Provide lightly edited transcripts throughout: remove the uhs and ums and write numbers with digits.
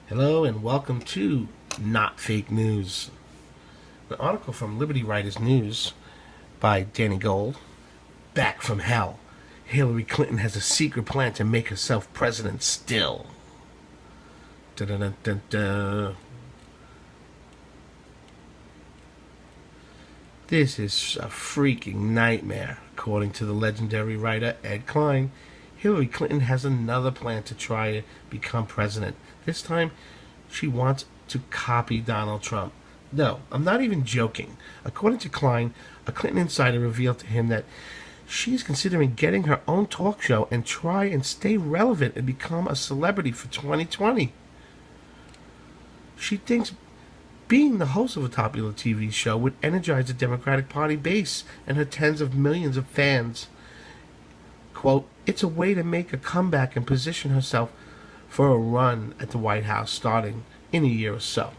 Hello and welcome to Not Fake News. An article from Liberty Writers News by Danny Gold. Back from hell. Hillary Clinton has a secret plan to make herself president still. Da-da-da-da-da. This is a freaking nightmare. According to the legendary writer Ed Klein, Hillary Clinton has another plan to try to become president. This time, she wants to copy Donald Trump. No, I'm not even joking. According to Klein, a Clinton insider revealed to him that she's considering getting her own talk show and try and stay relevant and become a celebrity for 2020. She thinks being the host of a popular TV show would energize the Democratic Party base and her tens of millions of fans. Quote, it's a way to make a comeback and position herself for a run at the White House starting in a year or so.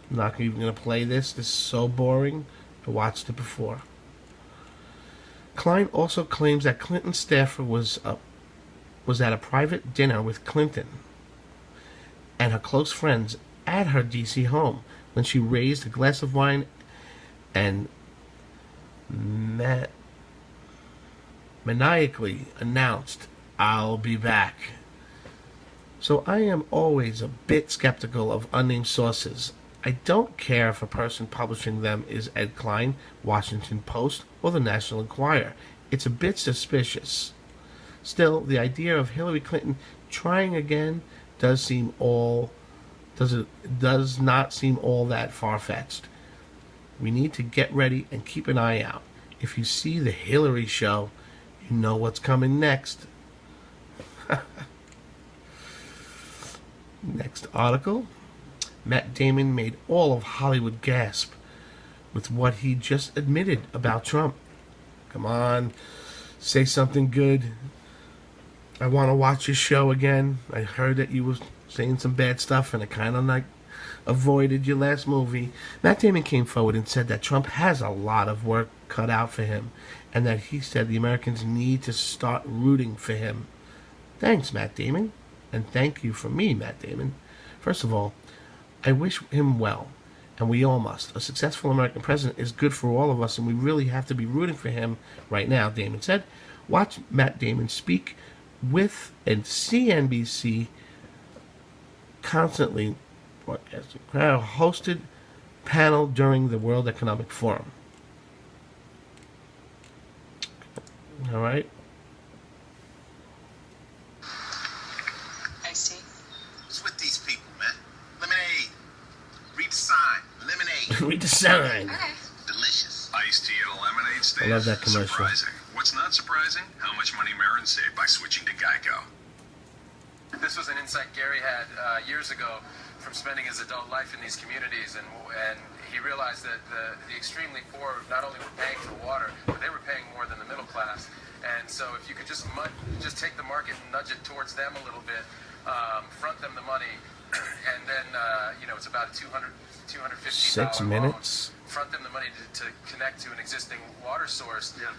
I'm not even going to play this. This is so boring. I watched it before. Klein also claims that Clinton's staffer was at a private dinner with Clinton and her close friends at her D.C. home when she raised a glass of wine and maniacally announced, I'll be back. So I am always a bit skeptical of unnamed sources. I don't care if a person publishing them is Ed Klein, Washington Post, or the National Enquirer. It's a bit suspicious. Still, the idea of Hillary Clinton trying again does not seem all that far-fetched. We need to get ready and keep an eye out. If you see the Hillary show, you know what's coming next. Next article. Matt Damon made all of Hollywood gasp with what he just admitted about Trump. Come on, say something good. I want to watch your show again. I heard that you were saying some bad stuff and I kind of avoided your last movie. Matt Damon came forward and said that Trump has a lot of work cut out for him and that he said the Americans need to start rooting for him. Thanks, Matt Damon. And thank you for me, Matt Damon. First of all, I wish him well, and we all must. A successful American president is good for all of us, and we really have to be rooting for him right now, Damon said. Watch Matt Damon speak with a CNBC constantly hosted panel during the World Economic Forum. All right. Iced tea? What's with these people, man? Lemonade. Read the sign. Lemonade. Read the sign. Okay. Delicious. Iced tea at a lemonade stand. I love that commercial. Surprising. What's not surprising? How much money Marin saved by switching to Geico. This was an insight Gary had years ago from spending his adult life in these communities, and he realized that the extremely poor not only were paying for water, but they were paying more than the middle class. And so if you could just take the market and nudge it towards them a little bit, front them the money, and then it's about a $250 6 minutes. loan. Front them the money to connect to an existing water source. Yeah.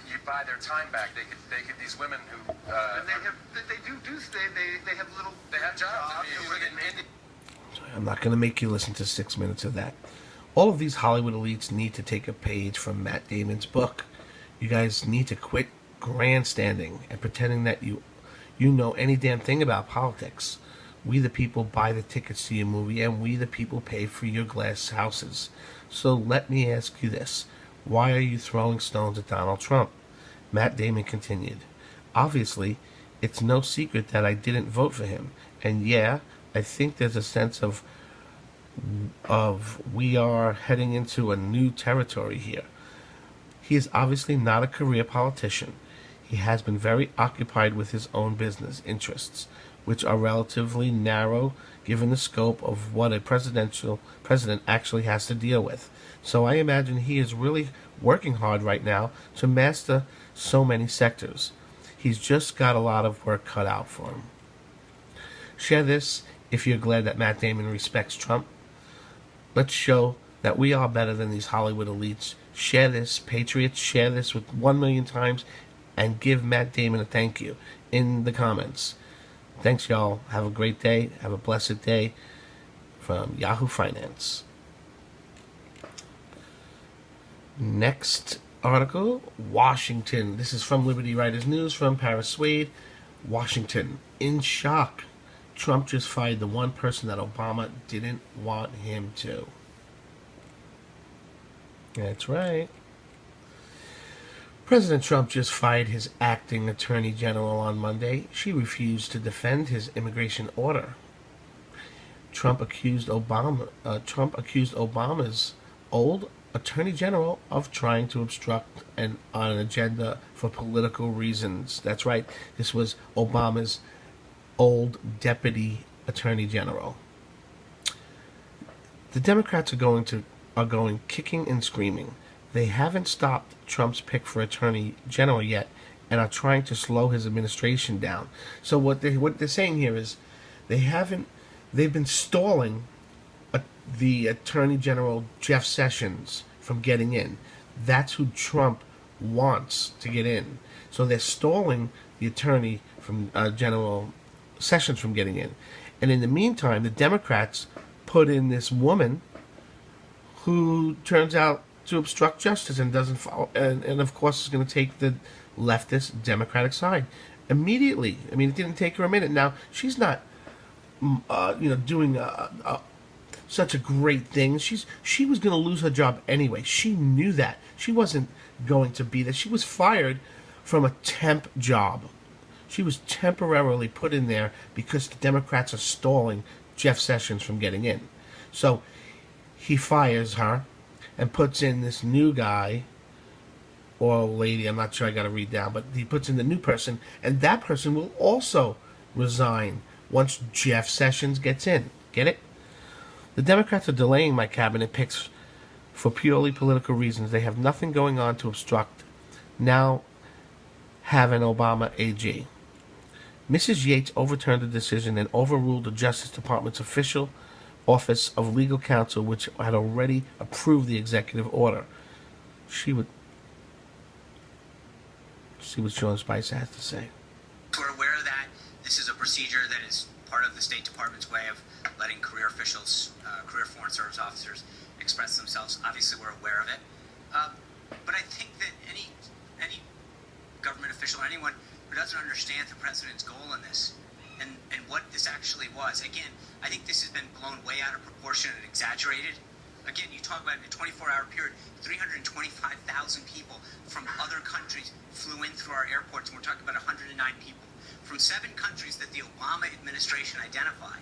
You buy their time back. They could these women who And they have jobs. I'm not going to make you listen to 6 minutes of that. All of these Hollywood elites need to take a page from Matt Damon's book. You guys need to quit grandstanding and pretending that you know any damn thing about politics. We the people buy the tickets to your movie, and we the people pay for your glass houses. So let me ask you this. Why are you throwing stones at Donald Trump? Matt Damon continued. Obviously, it's no secret that I didn't vote for him. And yeah, I think there's a sense of we are heading into a new territory here. He is obviously not a career politician. He has been very occupied with his own business interests, which are relatively narrow given the scope of what a president actually has to deal with. So I imagine he is really working hard right now to master so many sectors. He's just got a lot of work cut out for him. Share this if you're glad that Matt Damon respects Trump. Let's show that we are better than these Hollywood elites. Share this, patriots. Share this with 1 million times and give Matt Damon a thank you in the comments. Thanks, y'all. Have a great day. Have a blessed day. From Yahoo Finance. Next article, Washington. This is from Liberty Writers News from Paris Swade. Washington, in shock. Trump just fired the one person that Obama didn't want him to. That's right. President Trump just fired his acting attorney general on Monday. She refused to defend his immigration order. Trump accused Obama's old attorney general of trying to obstruct an agenda for political reasons. That's right. This was Obama's old deputy attorney general. The Democrats are going kicking and screaming. They haven't stopped Trump's pick for attorney general yet, and are trying to slow his administration down. So what they're saying here is they've been stalling the attorney general Jeff Sessions from getting in. That's who Trump wants to get in. So they're stalling the attorney from General Sessions from getting in. And in the meantime, the Democrats put in this woman who turns out to obstruct justice and doesn't follow, and of course is going to take the leftist Democratic side immediately. I mean, it didn't take her a minute. Now she's not, doing such a great thing. She was going to lose her job anyway. She knew that. She wasn't going to be there. She was fired from a temp job. She was temporarily put in there because the Democrats are stalling Jeff Sessions from getting in. So he fires her and puts in this new guy or lady, I'm not sure, I got to read down, but he puts in the new person, and that person will also resign once Jeff Sessions gets in. Get it? The Democrats are delaying my cabinet picks for purely political reasons. They have nothing going on to obstruct. Now have an Obama AG. Mrs. Yates overturned the decision and overruled the Justice Department's official Office of Legal Counsel, which had already approved the executive order. See what Sean Spicer has to say. We're aware that this is a procedure that is part of the State Department's way of letting career officials, career foreign service officers express themselves. Obviously, we're aware of it. But I think that any government official, anyone who doesn't understand the president's goal in this and what this actually was, again, I think this has been blown way out of proportion and exaggerated. Again, you talk about in a 24-hour period, 325,000 people from other countries flew in through our airports, and we're talking about 109 people from 7 countries that the Obama administration identified.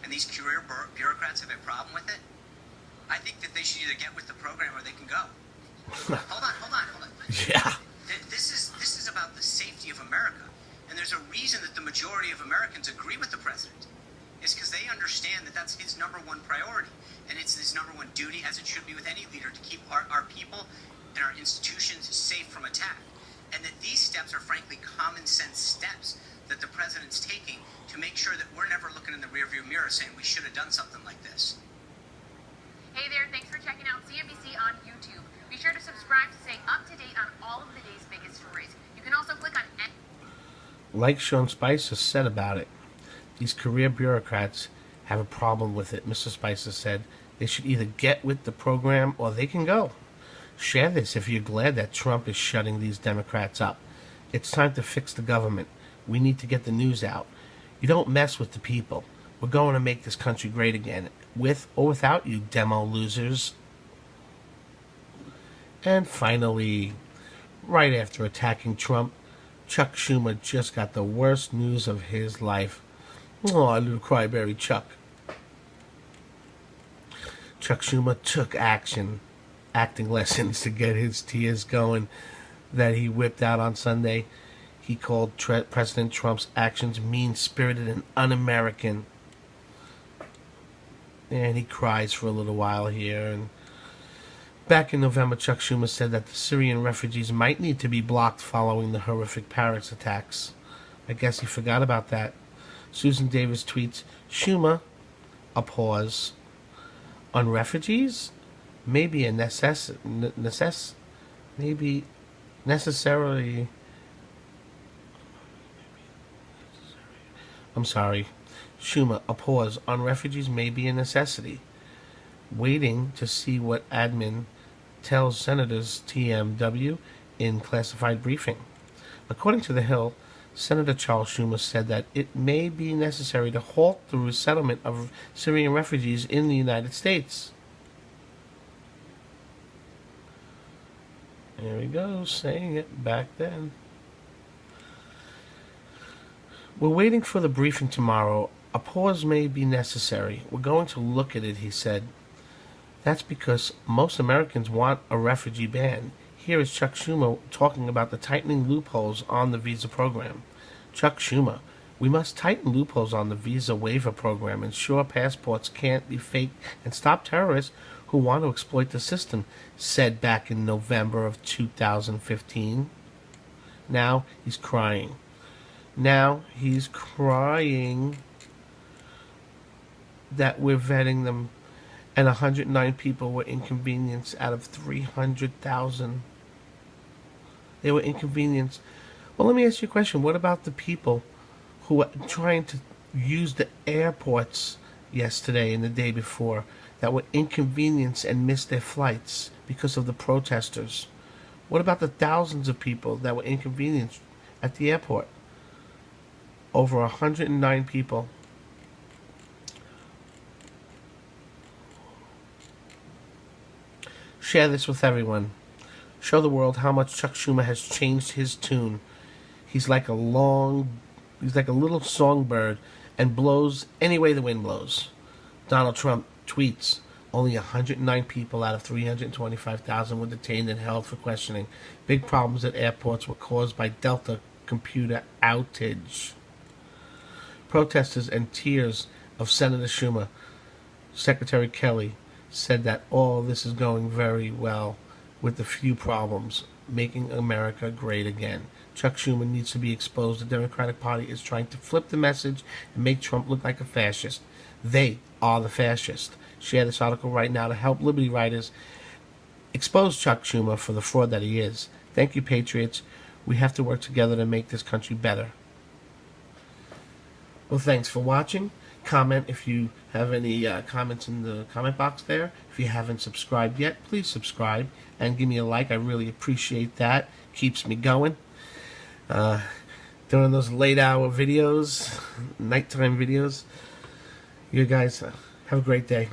And these career bureaucrats have a problem with it. I think that they should either get with the program or they can go. Hold on. Yeah. This is about the safety of America. And there's a reason that the majority of Americans agree with the president. It's because they understand that that's his number one priority. And it's his number one duty, as it should be with any leader, to keep our people and our institutions safe from attack. And that these steps are frankly common sense steps that the president's taking to make sure that we're never looking in the rearview mirror saying we should have done something like this. Hey there, thanks for checking out CNBC on YouTube. Be sure to subscribe to stay up to date on all of the day's biggest stories. You can also click on... Like Sean Spicer said about it, these career bureaucrats have a problem with it. Mr. Spicer said they should either get with the program or they can go. Share this if you're glad that Trump is shutting these Democrats up. It's time to fix the government. We need to get the news out. You don't mess with the people. We're going to make this country great again, with or without you, demo losers. And finally, right after attacking Trump, Chuck Schumer just got the worst news of his life. Oh, little cryberry Chuck. Chuck Schumer took acting lessons to get his tears going that he whipped out on Sunday. He called President Trump's actions mean-spirited and un-American. And he cries for a little while here. And back in November, Chuck Schumer said that the Syrian refugees might need to be blocked following the horrific Paris attacks. I guess he forgot about that. Susan Davis tweets, Schumer, a pause. On refugees? Maybe a necessarily... Schumer, a pause on refugees may be a necessity. Waiting to see what admin tells Senators TMW in classified briefing. According to The Hill, Senator Charles Schumer said that it may be necessary to halt the resettlement of Syrian refugees in the United States. There we go, saying it back then. We're waiting for the briefing tomorrow. A pause may be necessary. We're going to look at it, he said. That's because most Americans want a refugee ban. Here is Chuck Schumer talking about the tightening loopholes on the visa program. Chuck Schumer, we must tighten loopholes on the visa waiver program, ensure passports can't be faked, and stop terrorists who want to exploit the system, said back in November of 2015. Now he's crying. Now he's crying that we're vetting them, and 109 people were inconvenienced out of 300,000. They were inconvenienced. Well, let me ask you a question. What about the people who were trying to use the airports yesterday and the day before that were inconvenienced and missed their flights because of the protesters? What about the thousands of people that were inconvenienced at the airport? Over 109 people. Share this with everyone. Show the world how much Chuck Schumer has changed his tune. He's like a little songbird and blows any way the wind blows. Donald Trump tweets, only 109 people out of 325,000 were detained and held for questioning. Big problems at airports were caused by Delta computer outage. Protesters and tears of Senator Schumer. Secretary Kelly said that all this is going very well with the few problems, making America great again. Chuck Schumer needs to be exposed. The Democratic Party is trying to flip the message and make Trump look like a fascist. They are the fascists. Share this article right now to help Liberty Writers expose Chuck Schumer for the fraud that he is. Thank you, Patriots. We have to work together to make this country better. Well, thanks for watching. Comment if you have any comments in the comment box there. If you haven't subscribed yet, please subscribe and give me a like. I really appreciate that. Keeps me going. Doing those late hour videos, nighttime videos. You guys have a great day.